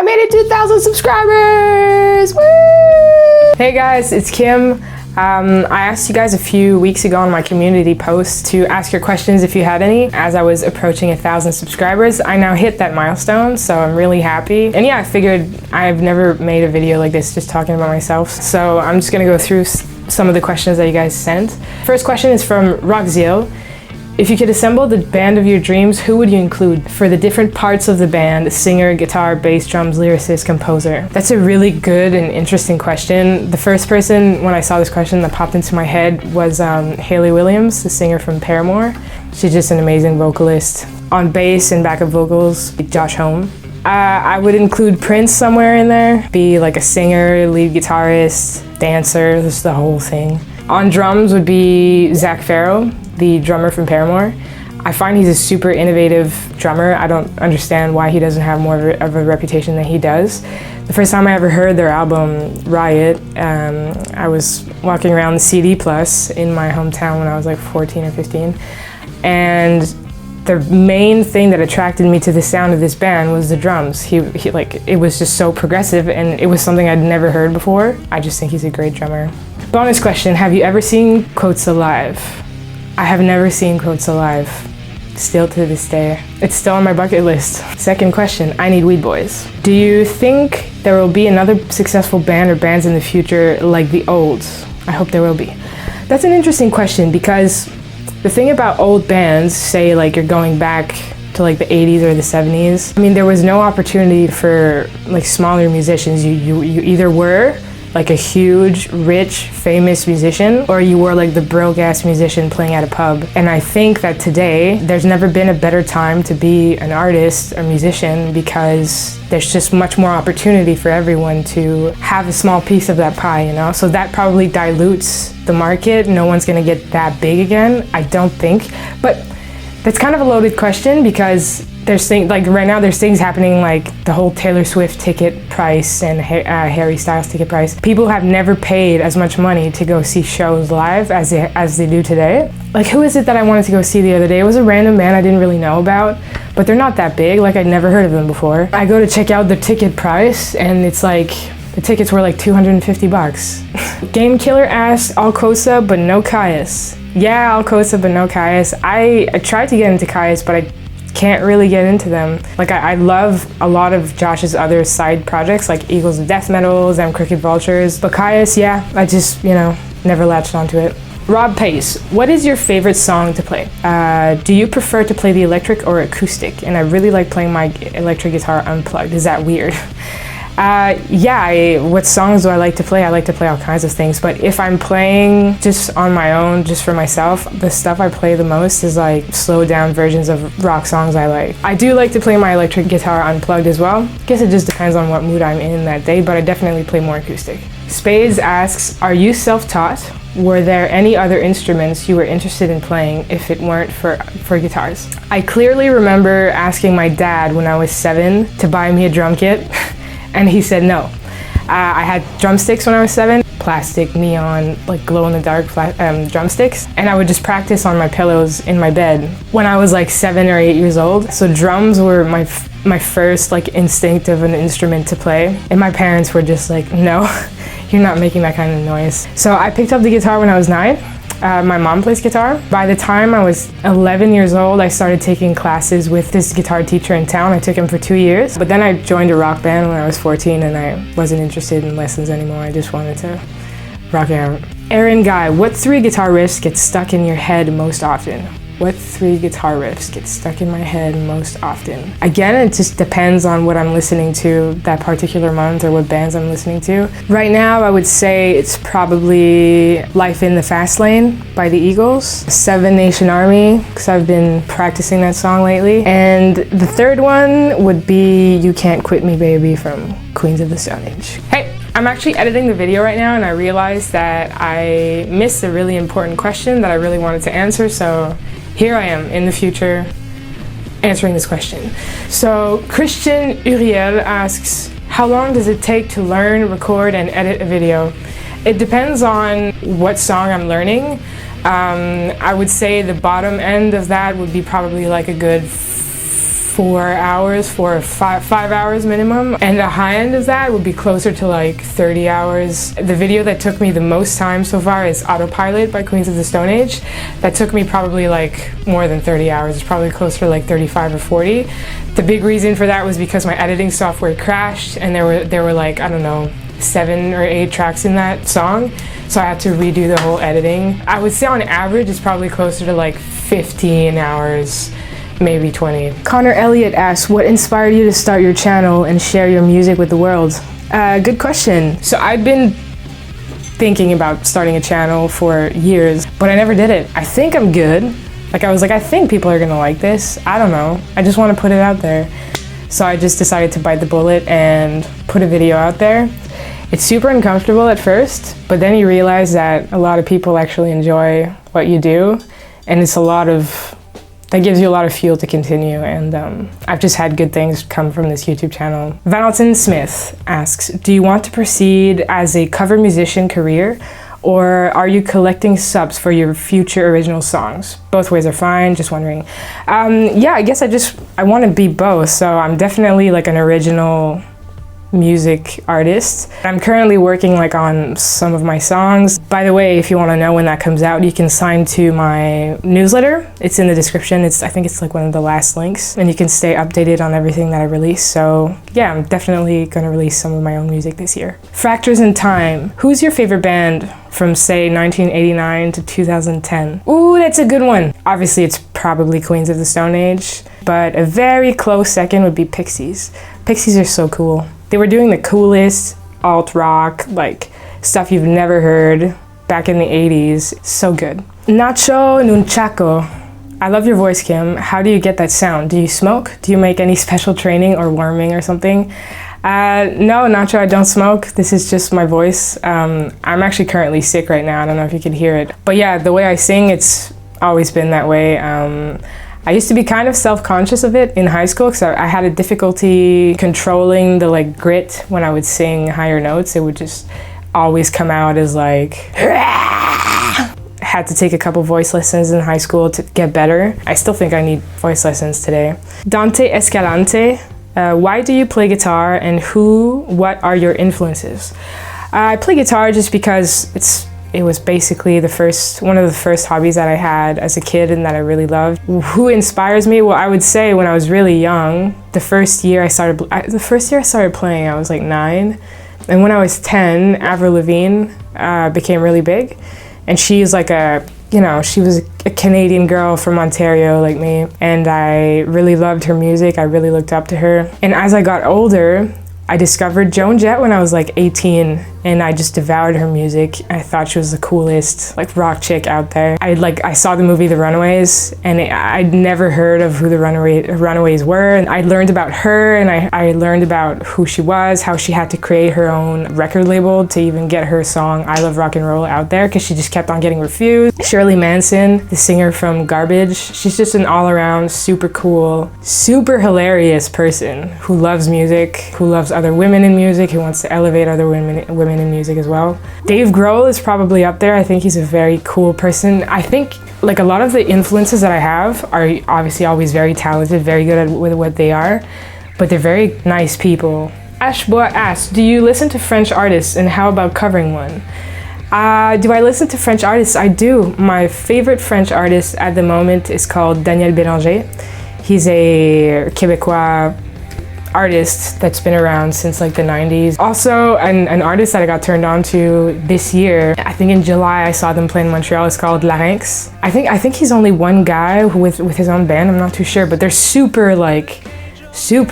I made it 2,000 subscribers! Woo! Hey guys, it's Kim. I asked you guys a few weeks ago on my community post to ask your questions if you had any. As I was approaching 1,000 subscribers, I now hit that milestone, so I'm really happy. And yeah, I figured I've never made a video like this just talking about myself, so I'm just gonna go through some of the questions that you guys sent. First question is from Roxziel. If you could assemble the band of your dreams, who would you include for the different parts of the band? Singer, guitar, bass, drums, lyricist, composer. That's a really good and interesting question. The first person, when I saw this question, that popped into my head was Hayley Williams, the singer from Paramore. She's just an amazing vocalist. On bass and backup vocals, Josh Homme. I would include Prince somewhere in there. Be like a singer, lead guitarist, dancer, just the whole thing. On drums would be Zach Farrow, the drummer from Paramore. I find he's a super innovative drummer. I don't understand why he doesn't have more of a reputation than he does. The first time I ever heard their album, Riot, I was walking around the CD Plus in my hometown when I was like 14 or 15. And the main thing that attracted me to the sound of this band was the drums. He it was just so progressive, and it was something I'd never heard before. I just think he's a great drummer. Bonus question, have you ever seen Quotes alive? I have never seen Quotes alive, still to this day. It's still on my bucket list. Second question, I Need Weed Boys. Do you think there will be another successful band or bands in the future like the Olds? I hope there will be. That's an interesting question, because the thing about old bands, say like you're going back to like the 80s or the 70s, I mean, there was no opportunity for like smaller musicians. You either were like a huge, rich, famous musician, or you were like the broke-ass musician playing at a pub. And I think that today, there's never been a better time to be an artist or musician, because there's just much more opportunity for everyone to have a small piece of that pie, you know? So that probably dilutes the market. No one's gonna get that big again, I don't think. But that's kind of a loaded question, because there's things, like right now there's things happening like the whole Taylor Swift ticket price and Harry Styles ticket price. People have never paid as much money to go see shows live as they do today. Like, who is it that I wanted to go see the other day? It was a random band I didn't really know about, but they're not that big, like I'd never heard of them before. I go to check out the ticket price and it's like, the tickets were like 250 bucks. Game Killer asks, Alcosa but no Caius. Yeah, Alcosa but no Caius. I tried to get into Caius, but I can't really get into them. Like I love a lot of Josh's other side projects, like Eagles of Death Metal, Them Crooked Vultures, but Caius, yeah, I just, never latched onto it. Rob Pace, what is your favorite song to play? Do you prefer to play the electric or acoustic? And I really like playing my electric guitar unplugged. Is that weird? What songs do I like to play? I like to play all kinds of things, but if I'm playing just on my own, just for myself, the stuff I play the most is like slowed down versions of rock songs I like. I do like to play my electric guitar unplugged as well. I guess it just depends on what mood I'm in that day, but I definitely play more acoustic. Spades asks, are you self-taught? Were there any other instruments you were interested in playing if it weren't for guitars? I clearly remember asking my dad when I was 7 to buy me a drum kit. And he said no. I had drumsticks when I was 7, plastic, neon, like glow-in-the-dark drumsticks. And I would just practice on my pillows in my bed when I was like 7 or 8 years old. So drums were my first like instinct of an instrument to play. And my parents were just like, no, you're not making that kind of noise. So I picked up the guitar when I was 9. My mom plays guitar. By the time I was 11 years old, I started taking classes with this guitar teacher in town. I took him for 2 years. But then I joined a rock band when I was 14 and I wasn't interested in lessons anymore. I just wanted to rock out. Aaron Guy, what 3 guitar riffs get stuck in your head most often? What 3 guitar riffs get stuck in my head most often? Again, it just depends on what I'm listening to that particular month or what bands I'm listening to. Right now, I would say it's probably Life in the Fast Lane by the Eagles, Seven Nation Army, because I've been practicing that song lately. And the third one would be You Can't Quit Me Baby from Queens of the Stone Age. Hey! I'm actually editing the video right now and I realized that I missed a really important question that I really wanted to answer, so here I am in the future answering this question. So Christian Uriel asks, how long does it take to learn, record, and edit a video? It depends on what song I'm learning. I would say the bottom end of that would be probably like a good 4 hours, 5 hours minimum, and the high end of that would be closer to like 30 hours. The video that took me the most time so far is Autopilot by Queens of the Stone Age. That took me probably like more than 30 hours. It's probably closer to like 35 or 40. The big reason for that was because my editing software crashed, and there were like, I don't know, 7 or 8 tracks in that song, so I had to redo the whole editing. I would say on average it's probably closer to like 15 hours, maybe 20. Connor Elliott asks, what inspired you to start your channel and share your music with the world? Good question. So I'd been thinking about starting a channel for years, but I never did it. I think I'm good. Like, I was like, I think people are gonna like this. I don't know. I just want to put it out there. So I just decided to bite the bullet and put a video out there. It's super uncomfortable at first, but then you realize that a lot of people actually enjoy what you do, and that gives you a lot of fuel to continue, and I've just had good things come from this YouTube channel. Valentin Smith asks, do you want to proceed as a cover musician career, or are you collecting subs for your future original songs? Both ways are fine, just wondering. Yeah, I guess I want to be both, so I'm definitely like an original music artist. I'm currently working like on some of my songs. By the way, if you want to know when that comes out, you can sign to my newsletter. It's in the description. I think it's like one of the last links, and you can stay updated on everything that I release. So yeah, I'm definitely gonna release some of my own music this year. Fractures in Time. Who's your favorite band from say 1989 to 2010? Ooh, that's a good one. Obviously it's probably Queens of the Stone Age, but a very close second would be Pixies. Pixies are so cool. They were doing the coolest alt rock, like stuff you've never heard back in the 80s. So good. Nacho Nunchaco. I love your voice, Kim. How do you get that sound? Do you smoke? Do you make any special training or warming or something? No, Nacho, I don't smoke. This is just my voice. I'm actually currently sick right now. I don't know if you can hear it. But yeah, the way I sing, it's always been that way. I used to be kind of self-conscious of it in high school because I had a difficulty controlling the like grit when I would sing higher notes. It would just always come out as like, had to take a couple voice lessons in high school to get better. I still think I need voice lessons today. Dante Escalante, why do you play guitar, and what are your influences? I play guitar just because it was basically one of the first hobbies that I had as a kid and that I really loved. Who inspires me? Well, I would say when I was really young, the first year I started playing, I was like 9. And when I was 10, Avril Lavigne became really big. And she's like she was a Canadian girl from Ontario like me. And I really loved her music. I really looked up to her. And as I got older, I discovered Joan Jett when I was like 18, and I just devoured her music. I thought she was the coolest like rock chick out there. I saw the movie The Runaways, and I'd never heard of who the Runaways were, and I learned about her, and I learned about who she was, how she had to create her own record label to even get her song I Love Rock and Roll out there, because she just kept on getting refused. Shirley Manson, the singer from Garbage, she's just an all-around super cool, super hilarious person who loves music, who loves other women in music, who wants to elevate other women in music as well. Dave Grohl is probably up there. I think he's a very cool person. I think like a lot of the influences that I have are obviously always very talented, very good at what they are, but they're very nice people. Ashboa asks, do you listen to French artists, and how about covering one? Do I listen to French artists? I do. My favorite French artist at the moment is called Daniel Bélanger. He's a Québécois artist that's been around since like the 90s. Also an artist that I got turned on to this year, I think in July I saw them play in Montreal, is called Lachance. I think he's only one guy with his own band, I'm not too sure, but they're super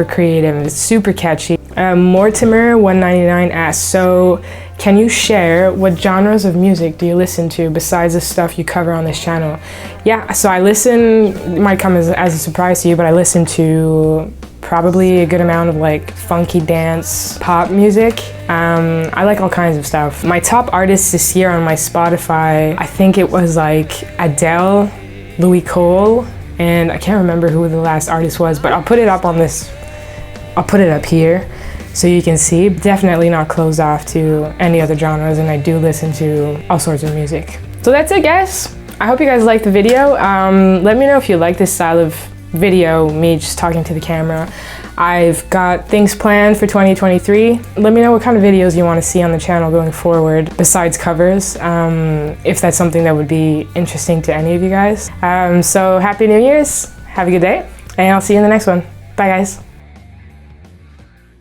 creative and it's super catchy. Mortimer199 asks, so can you share what genres of music do you listen to besides the stuff you cover on this channel? Yeah, so I listen, it might come as a surprise to you, but I listen to probably a good amount of like funky dance, pop music. I like all kinds of stuff. My top artists this year on my Spotify, I think it was like Adele, Louis Cole, and I can't remember who the last artist was, but I'll put it up here so you can see. Definitely not closed off to any other genres, and I do listen to all sorts of music. So that's it, guys. I hope you guys liked the video. Let me know if you like this style of video, me just talking to the camera. I've got things planned for 2023. Let me know what kind of videos you want to see on the channel going forward besides covers, if that's something that would be interesting to any of you guys. So happy New Year's, have a good day, and I'll see you in the next one. Bye guys.